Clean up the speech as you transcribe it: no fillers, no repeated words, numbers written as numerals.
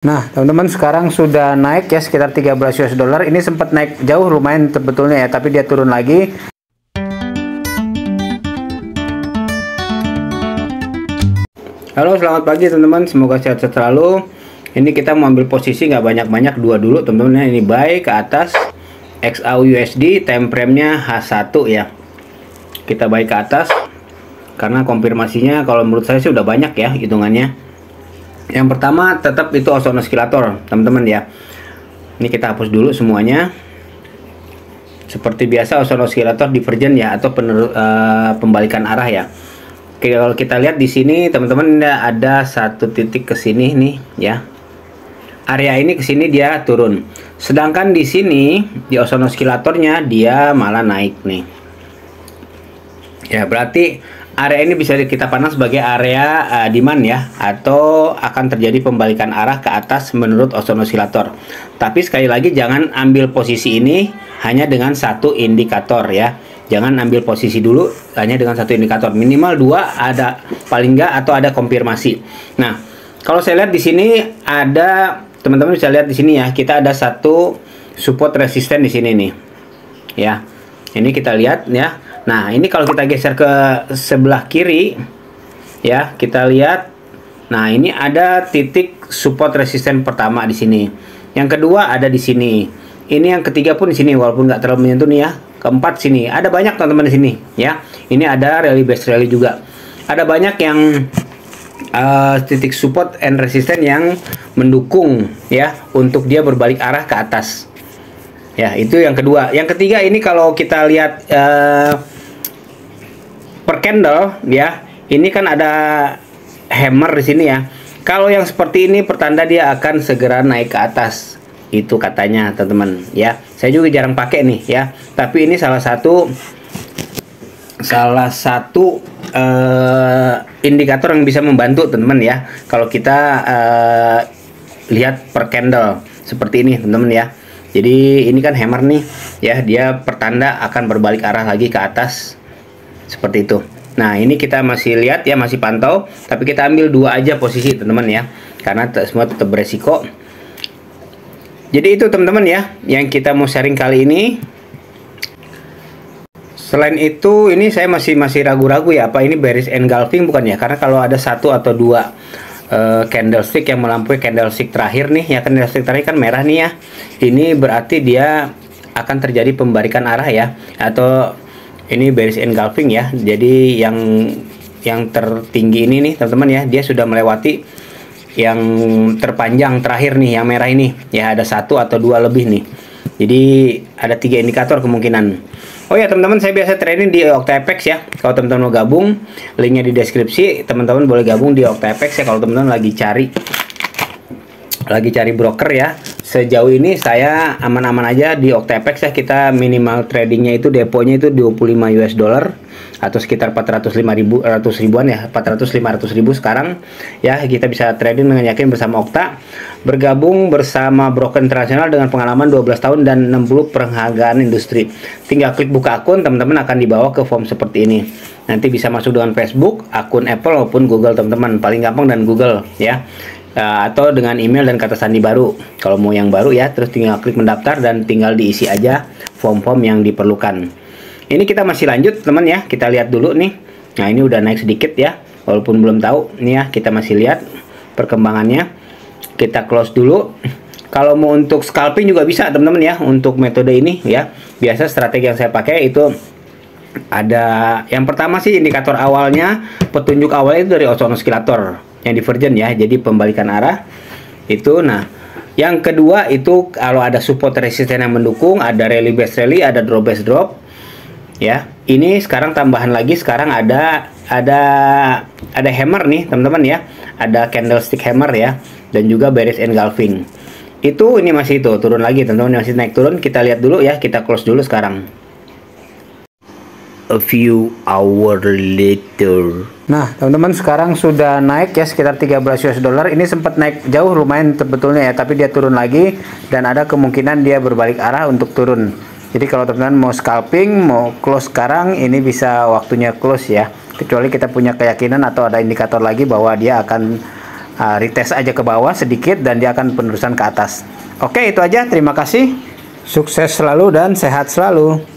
Nah, teman-teman sekarang sudah naik ya sekitar 13 US dollar. Ini sempat naik jauh lumayan sebetulnya ya, tapi dia turun lagi. Halo, selamat pagi teman-teman. Semoga sehat-sehat selalu. Ini kita mau ambil posisi nggak banyak-banyak, dua dulu teman-teman. Ini buy ke atas XAUUSD, time frame-nya H1 ya. Kita buy ke atas karena konfirmasinya kalau menurut saya sih udah banyak ya hitungannya. Yang pertama tetap itu oscilloskalator teman-teman ya. Ini kita hapus dulu semuanya. Seperti biasa oscilloskalator divergent ya, atau pembalikan arah ya. Oke, kalau kita lihat di sini teman-teman ada satu titik ke sini nih ya. Area ini ke sini dia turun. Sedangkan di sini di oscilloskalatornya dia malah naik nih. Ya, berarti area ini bisa kita pandang sebagai area demand ya, atau akan terjadi pembalikan arah ke atas menurut oscilloskalator. Tapi sekali lagi jangan ambil posisi ini hanya dengan satu indikator ya. Jangan ambil posisi dulu hanya dengan satu indikator. Minimal dua ada paling nggak, atau ada konfirmasi. Nah, kalau saya lihat di sini ada, teman-teman bisa lihat di sini ya, kita ada satu support resisten di sini nih. Ya. Ini kita lihat ya. Nah, ini kalau kita geser ke sebelah kiri ya, kita lihat. Nah, ini ada titik support resisten pertama di sini. Yang kedua ada di sini. Ini yang ketiga pun di sini, walaupun nggak terlalu menyentuh nih ya. Keempat sini. Ada banyak teman-teman di sini ya. Ini ada rally base rally juga. Ada banyak yang titik support and resisten yang mendukung ya untuk dia berbalik arah ke atas. Ya, itu yang kedua. Yang ketiga ini kalau kita lihat per candle ya, ini kan ada hammer di sini ya. Kalau yang seperti ini pertanda dia akan segera naik ke atas. Itu katanya teman-teman ya. Saya juga jarang pakai nih ya. Tapi ini salah satu indikator yang bisa membantu teman-teman ya. Kalau kita lihat per candle seperti ini teman-teman ya. Jadi ini kan hammer nih ya, dia pertanda akan berbalik arah lagi ke atas seperti itu. Nah, ini kita masih lihat ya, masih pantau, tapi kita ambil dua aja posisi teman-teman ya, karena semua tetap beresiko. Jadi itu teman-teman ya yang kita mau sharing kali ini. Selain itu ini saya masih ragu-ragu ya, apa ini bearish engulfing bukan ya, karena kalau ada satu atau dua candlestick yang melampaui candlestick terakhir nih ya, candlestick terakhir kan merah nih ya, ini berarti dia akan terjadi pembalikan arah ya, atau ini bearish engulfing ya. Jadi yang tertinggi ini nih teman-teman ya, dia sudah melewati yang terpanjang terakhir nih, yang merah ini ya, ada satu atau dua lebih nih. Jadi ada tiga indikator kemungkinan. Oh ya teman-teman, saya biasa trading di OctaFX ya. Kalau teman-teman mau gabung, linknya di deskripsi. Teman-teman boleh gabung di OctaFX ya kalau teman-teman lagi cari broker ya. Sejauh ini saya aman-aman aja di OctaFX ya. Kita minimal tradingnya itu deponya itu 25 US dollar atau sekitar 400 ribuan ya, 400-500 ribu sekarang ya. Kita bisa trading dengan yakin bersama Okta, bergabung bersama broker internasional dengan pengalaman 12 tahun dan 60 penghargaan industri. Tinggal klik buka akun, teman-teman akan dibawa ke form seperti ini. Nanti bisa masuk dengan Facebook, akun Apple maupun Google teman-teman. Paling gampang dan Google ya. Atau dengan email dan kata sandi baru kalau mau yang baru ya. Terus tinggal klik mendaftar dan tinggal diisi aja form-form yang diperlukan. Ini kita masih lanjut teman ya, kita lihat dulu nih. Nah, ini udah naik sedikit ya, walaupun belum tahu nih ya, kita masih lihat perkembangannya. Kita close dulu. Kalau mau untuk scalping juga bisa teman-teman ya, untuk metode ini ya. Biasa strategi yang saya pakai itu ada, yang pertama sih indikator awalnya, petunjuk awalnya itu dari oscilloskalator yang divergent ya, jadi pembalikan arah itu. Nah, yang kedua itu kalau ada support resisten yang mendukung, ada rally base rally, ada drop base drop ya. Ini sekarang tambahan lagi, sekarang ada hammer nih teman-teman ya, ada candlestick hammer ya, dan juga bearish engulfing. Itu ini masih itu turun lagi teman-teman, masih naik turun. Kita lihat dulu ya, kita close dulu sekarang. A few hours later. Nah, teman-teman sekarang sudah naik ya sekitar 13 US dollar. Ini sempat naik jauh lumayan sebetulnya ya, tapi dia turun lagi dan ada kemungkinan dia berbalik arah untuk turun. Jadi kalau teman-teman mau scalping, mau close sekarang, ini bisa waktunya close ya. Kecuali kita punya keyakinan atau ada indikator lagi bahwa dia akan retest aja ke bawah sedikit dan dia akan penerusan ke atas. Oke, itu aja. Terima kasih. Sukses selalu dan sehat selalu.